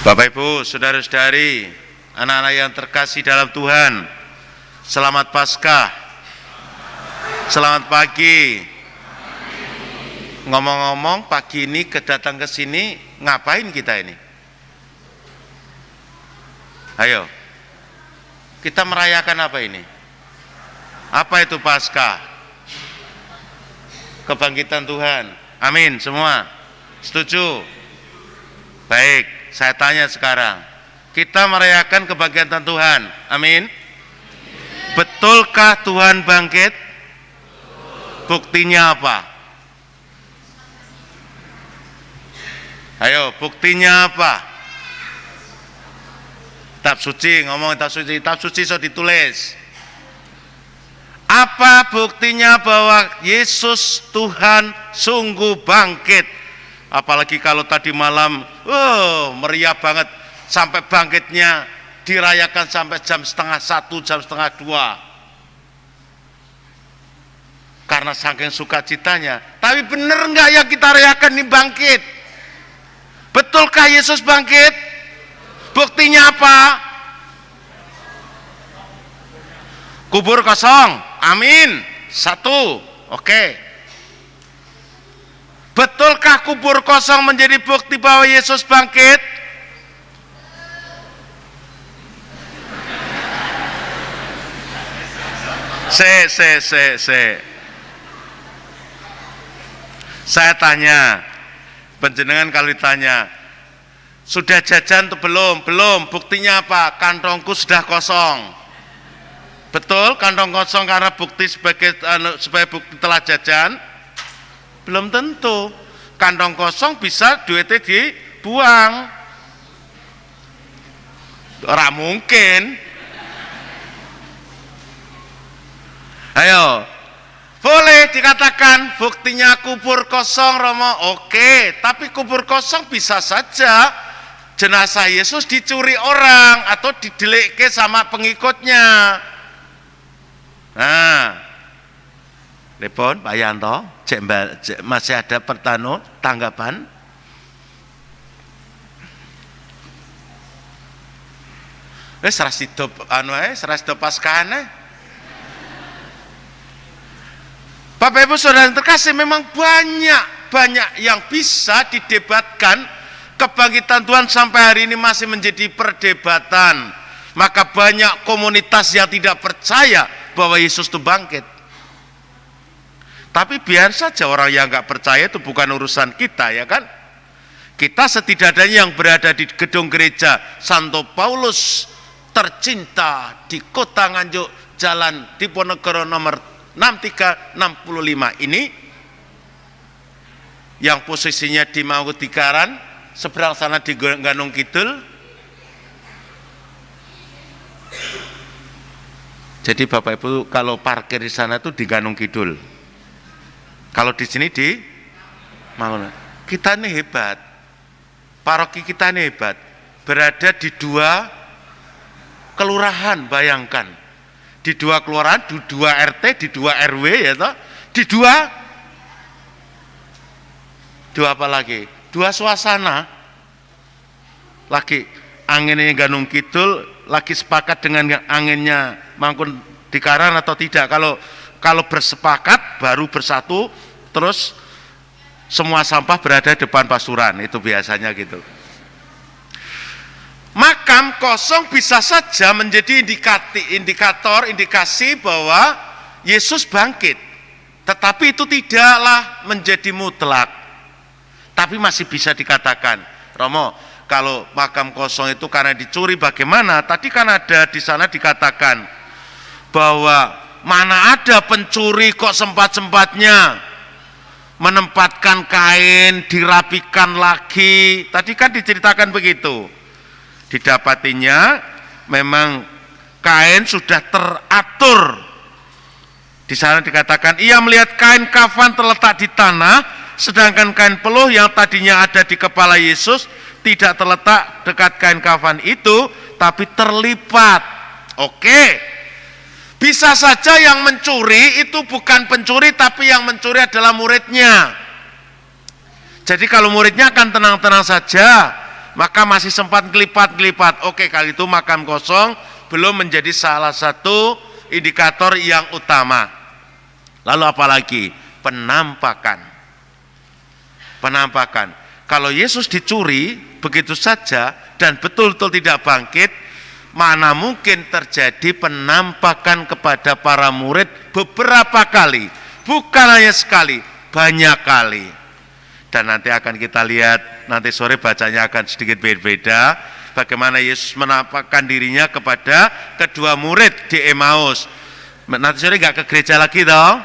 Bapak Ibu, saudara-saudari, anak-anak yang terkasih dalam Tuhan, selamat Paskah, selamat pagi. Ngomong-ngomong, pagi ini kedatang ke sini, ngapain kita ini? Ayo, kita merayakan apa ini? Apa itu Paskah? Kebangkitan Tuhan. Amin, semua setuju? Baik, saya tanya sekarang, kita merayakan kebangkitan Tuhan, amin? Betulkah Tuhan bangkit? Buktinya apa? Ayo, buktinya apa? Kitab suci, ngomong kitab suci so ditulis. Apa buktinya bahwa Yesus Tuhan sungguh bangkit? Apalagi kalau tadi malam, meriah banget, sampai bangkitnya dirayakan sampai jam 12:30, jam 12:30. Karena saking sukacitanya. Tapi benar enggak yang kita rayakan ini bangkit? Betulkah Yesus bangkit? Buktinya apa? Kubur kosong, amin. 1, oke. Betulkah kubur kosong menjadi bukti bahwa Yesus bangkit? Saya tanya, penjenengan kalau ditanya, sudah jajan atau belum? Belum. Buktinya apa? Kantongku sudah kosong. Betul, kantong kosong karena bukti sebagai bukti telah jajan? Belum tentu. Kantong kosong bisa duitnya dibuang. Ora mungkin. Ayo, boleh dikatakan buktinya kubur kosong, Romo. Oke, tapi kubur kosong bisa saja jenazah Yesus dicuri orang atau didelik sama pengikutnya. Nah, telepon Pak Yanto, masih ada tanggapan? Seras hidup seras hidup Paskahane. Bapak Ibu Saudara yang terkasih, memang banyak yang bisa didebatkan. Kebangkitan Tuhan sampai hari ini masih menjadi perdebatan. Maka banyak komunitas yang tidak percaya bahwa Yesus itu bangkit. Tapi biar saja orang yang nggak percaya, itu bukan urusan kita, ya kan? Kita setidaknya yang berada di gedung gereja Santo Paulus tercinta di Kota Nganjuk, Jalan Diponegoro nomor 6365 ini, yang posisinya di Mangkunegaran, seberang sana di Gunung Kidul. Jadi Bapak Ibu kalau parkir di sana itu di Gunung Kidul. Kalau di sini di Mangun. Kita ini hebat. Paroki kita ini hebat. Berada di 2 kelurahan, bayangkan. Di 2 kelurahan, di 2 RT, di 2 RW, ya toh? Di 2 apa lagi? 2 suasana. Lagi anginnya Gunung Kidul, lagi sepakat dengan anginnya Mangkunegaran atau tidak? Kalau bersepakat baru bersatu, terus semua sampah berada di depan pasuran, itu biasanya gitu. Makam kosong bisa saja menjadi indikasi bahwa Yesus bangkit, tetapi itu tidaklah menjadi mutlak. Tapi masih bisa dikatakan, Romo, kalau makam kosong itu karena dicuri bagaimana? Tadi kan ada di sana dikatakan bahwa mana ada pencuri kok sempat-sempatnya menempatkan kain, dirapikan lagi. Tadi kan diceritakan begitu. Didapatinya memang kain sudah teratur. Di sana dikatakan ia melihat kain kafan terletak di tanah, sedangkan kain peluh yang tadinya ada di kepala Yesus tidak terletak dekat kain kafan itu, tapi terlipat. Oke. Bisa saja yang mencuri itu bukan pencuri, tapi yang mencuri adalah muridnya. Jadi kalau muridnya akan tenang-tenang saja, maka masih sempat kelipat-kelipat. Oke, kali itu makam kosong belum menjadi salah satu indikator yang utama. Lalu apalagi? Penampakan. Penampakan. Kalau Yesus dicuri begitu saja dan betul-betul tidak bangkit, mana mungkin terjadi penampakan kepada para murid beberapa kali, bukan hanya sekali, banyak kali. Dan nanti akan kita lihat, nanti sore bacanya akan sedikit berbeda, bagaimana Yesus menampakkan dirinya kepada kedua murid di Emmaus. Nanti sore nggak ke gereja lagi toh,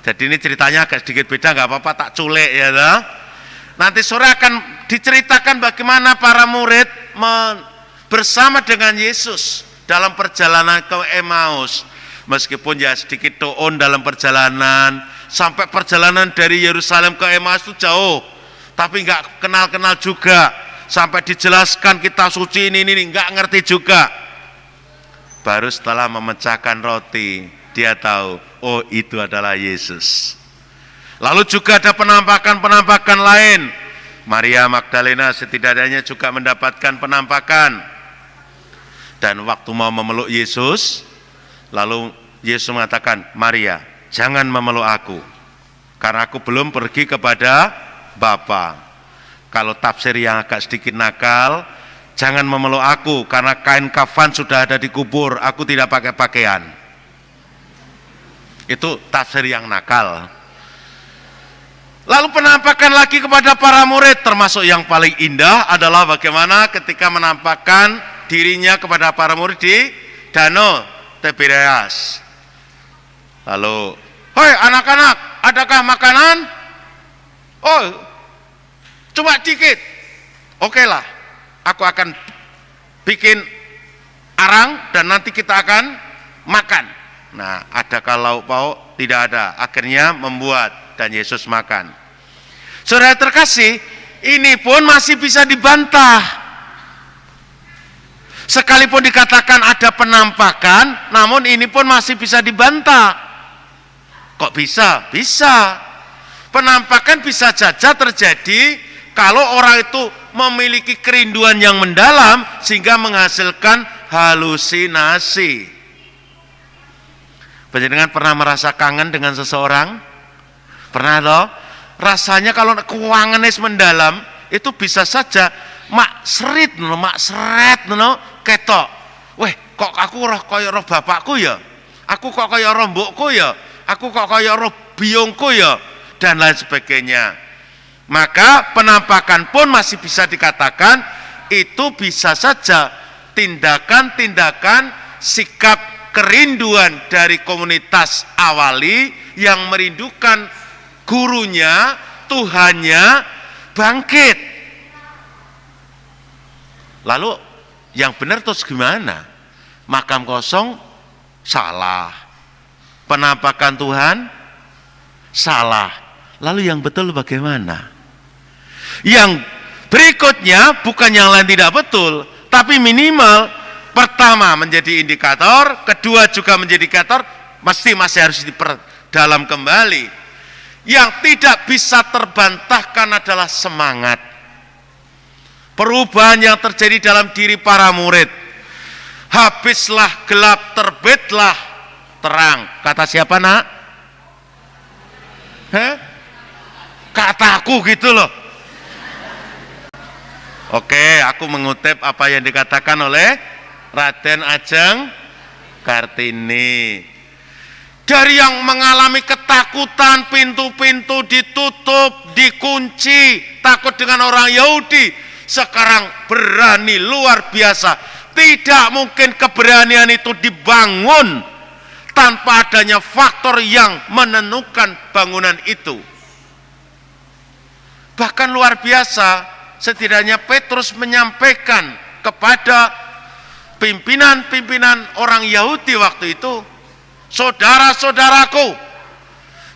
jadi ini ceritanya agak sedikit beda, nggak apa-apa tak culik ya toh. Nanti sore akan diceritakan bagaimana para murid bersama dengan Yesus dalam perjalanan ke Emmaus. Meskipun ya sedikit doon dalam perjalanan, sampai perjalanan dari Yerusalem ke Emmaus itu jauh, tapi nggak kenal-kenal juga. Sampai dijelaskan kitab suci ini nggak ngerti juga. Baru setelah memecahkan roti, dia tahu, oh itu adalah Yesus. Lalu juga ada penampakan-penampakan lain. Maria Magdalena setidaknya juga mendapatkan penampakan. Dan waktu mau memeluk Yesus, lalu Yesus mengatakan, Maria, jangan memeluk aku, karena aku belum pergi kepada Bapa. Kalau tafsir yang agak sedikit nakal, jangan memeluk aku, karena kain kafan sudah ada di kubur, aku tidak pakai pakaian. Itu tafsir yang nakal. Lalu penampakan lagi kepada para murid, termasuk yang paling indah adalah bagaimana ketika menampakkan dirinya kepada para murid di Danau Tiberias. Lalu, hoi anak-anak, adakah makanan? Oh, cuma dikit. Oke lah, aku akan bikin arang dan nanti kita akan makan. Nah, adakah lauk pauk? Tidak ada. Akhirnya membuat dan Yesus makan. Saudara terkasih, ini pun masih bisa dibantah. Sekalipun dikatakan ada penampakan, namun ini pun masih bisa dibantah. Kok bisa? Bisa. Penampakan bisa saja terjadi kalau orang itu memiliki kerinduan yang mendalam sehingga menghasilkan halusinasi. Panjenengan pernah merasa kangen dengan seseorang? Pernah toh? Rasanya kalau keuangannya mendalam itu bisa saja mak seret ketok. Weh, kok aku roh kaya roh bapakku ya? Aku kok kaya roh mbokku ya? Aku kok kaya roh biungku ya? Dan lain sebagainya. Maka penampakan pun masih bisa dikatakan itu bisa saja tindakan-tindakan sikap kerinduan dari komunitas awali yang merindukan gurunya, Tuhannya bangkit. Lalu yang benar terus gimana? Makam kosong salah, penampakan Tuhan salah. Lalu yang betul bagaimana? Yang berikutnya bukan yang lain tidak betul, tapi minimal pertama menjadi indikator, kedua juga menjadi indikator, masih harus diperdalam kembali. Yang tidak bisa terbantahkan adalah semangat. Perubahan yang terjadi dalam diri para murid. Habislah gelap, terbitlah terang. Kata siapa nak? Kataku gitu loh. Oke, aku mengutip apa yang dikatakan oleh Raden Ajeng Kartini. Dari yang mengalami ketakutan, pintu-pintu ditutup, dikunci, takut dengan orang Yahudi, sekarang berani luar biasa. Tidak mungkin keberanian itu dibangun tanpa adanya faktor yang menentukan bangunan itu. Bahkan luar biasa, setidaknya Petrus menyampaikan kepada pimpinan-pimpinan orang Yahudi waktu itu, saudara-saudaraku,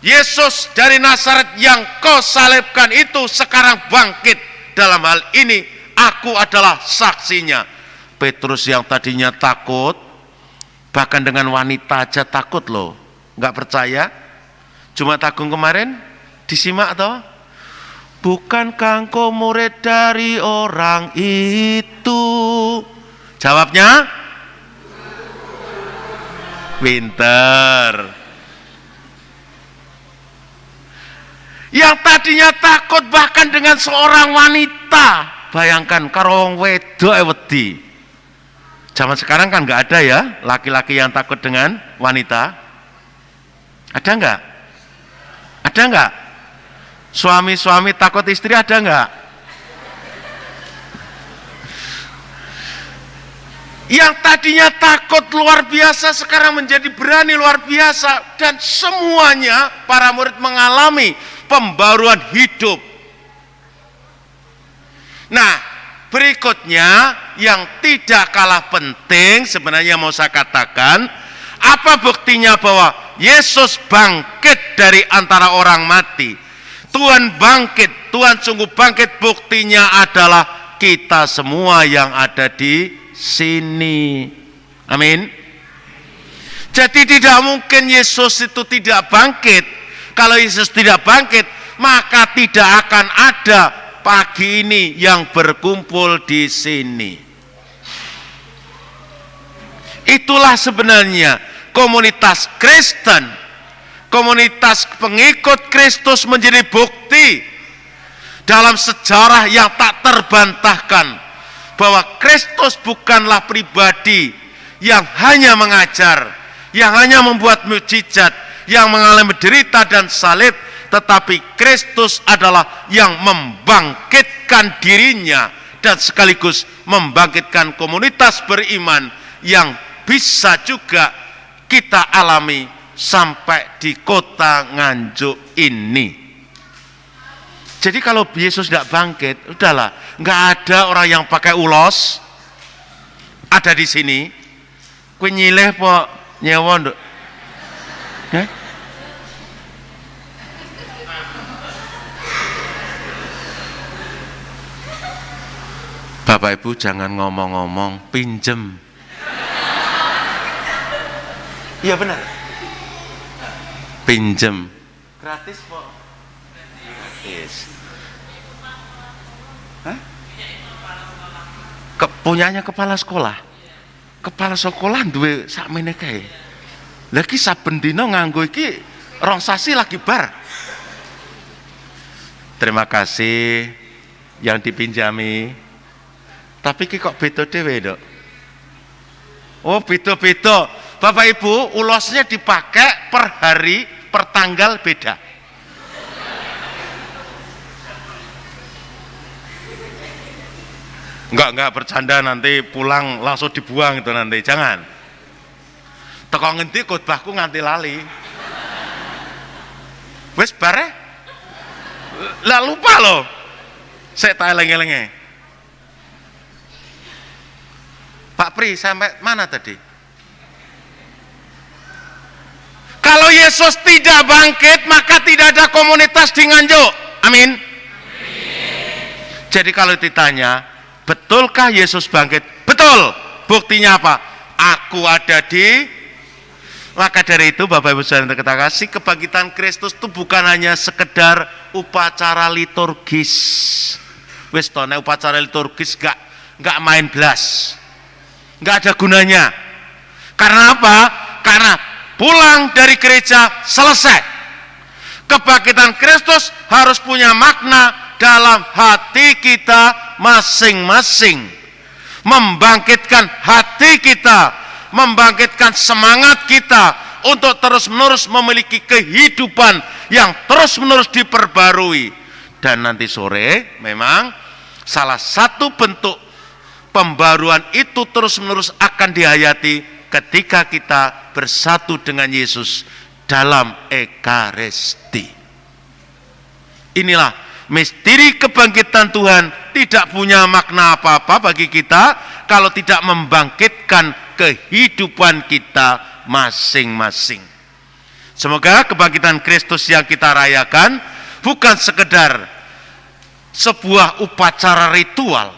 Yesus dari Nazaret yang kau salibkan itu sekarang bangkit. Dalam hal ini aku adalah saksinya. Petrus yang tadinya takut, bahkan dengan wanita aja takut loh, nggak percaya. Jumat Agung kemarin disimak toh, bukankah engkau murid dari orang itu? Jawabnya, pinter. Yang tadinya takut bahkan dengan seorang wanita, bayangkan karo wong wedok wedi. Zaman sekarang kan nggak ada ya laki-laki yang takut dengan wanita. Ada nggak? Ada nggak? Suami-suami takut istri ada nggak? Yang tadinya takut luar biasa sekarang menjadi berani luar biasa, dan semuanya para murid mengalami pembaruan hidup. Nah, berikutnya yang tidak kalah penting sebenarnya mau saya katakan, apa buktinya bahwa Yesus bangkit dari antara orang mati? Tuhan bangkit, Tuhan sungguh bangkit, buktinya adalah kita semua yang ada di sini. Amin. Jadi tidak mungkin Yesus itu tidak bangkit. Kalau Yesus tidak bangkit, maka tidak akan ada pagi ini yang berkumpul di sini. Itulah sebenarnya komunitas Kristen, komunitas pengikut Kristus menjadi bukti dalam sejarah yang tak terbantahkan bahwa Kristus bukanlah pribadi yang hanya mengajar, yang hanya membuat mukjizat, yang mengalami derita dan salib, tetapi Kristus adalah yang membangkitkan dirinya dan sekaligus membangkitkan komunitas beriman yang bisa juga kita alami sampai di kota Nganjuk ini. Jadi kalau Yesus tidak bangkit, udahlah, nggak ada orang yang pakai ulos ada di sini. Kue nyileh po nyewa nduk. Bapak Ibu jangan ngomong-ngomong, pinjem. Iya benar. Pinjem. Gratis po. Gratis. Hah? Punyanya kepala sekolah. Kepala sekolah duwe sakmene kae. Lagi saben dina nganggo iki rong sasi lagi bar. Terima kasih yang dipinjami. Tapi ki kok beda dhewe, Dok? Oh, beda-beda. Bapak Ibu, ulosnya dipakai per hari, per tanggal beda. Enggak bercanda, nanti pulang langsung dibuang itu nanti, jangan. Teko ngendi khotbahku nganti lali. Wis bare? Lah lupa loh. Saya tak eleng-elenge. Pak Pri, sampai mana tadi? Kalau Yesus tidak bangkit, maka tidak ada komunitas di Nganjuk. Amin. Jadi kalau ditanya, betulkah Yesus bangkit? Betul. Buktinya apa? Aku ada di. Maka dari itu Bapak Ibu Saudara kita kasih, kebangkitan Kristus itu bukan hanya sekedar upacara liturgis. Wis tone upacara liturgis gak main blas. Gak ada gunanya. Karena apa? Karena pulang dari gereja selesai. Kebangkitan Kristus harus punya makna dalam hati kita masing-masing. Membangkitkan hati kita, membangkitkan semangat kita untuk terus-menerus memiliki kehidupan yang terus-menerus diperbarui. Dan nanti sore memang salah satu bentuk pembaruan itu terus-menerus akan dihayati ketika kita bersatu dengan Yesus dalam Ekaristi. Inilah misteri kebangkitan Tuhan, tidak punya makna apa-apa bagi kita kalau tidak membangkitkan kehidupan kita masing-masing. Semoga kebangkitan Kristus yang kita rayakan bukan sekedar sebuah upacara ritual,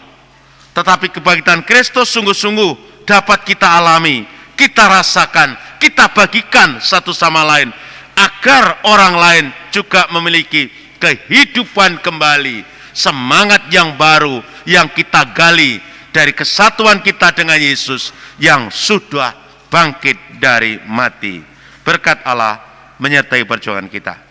tetapi kebangkitan Kristus sungguh-sungguh dapat kita alami, kita rasakan, kita bagikan satu sama lain, agar orang lain juga memiliki kehidupan kembali, semangat yang baru yang kita gali dari kesatuan kita dengan Yesus yang sudah bangkit dari mati. Berkat Allah menyertai perjuangan kita.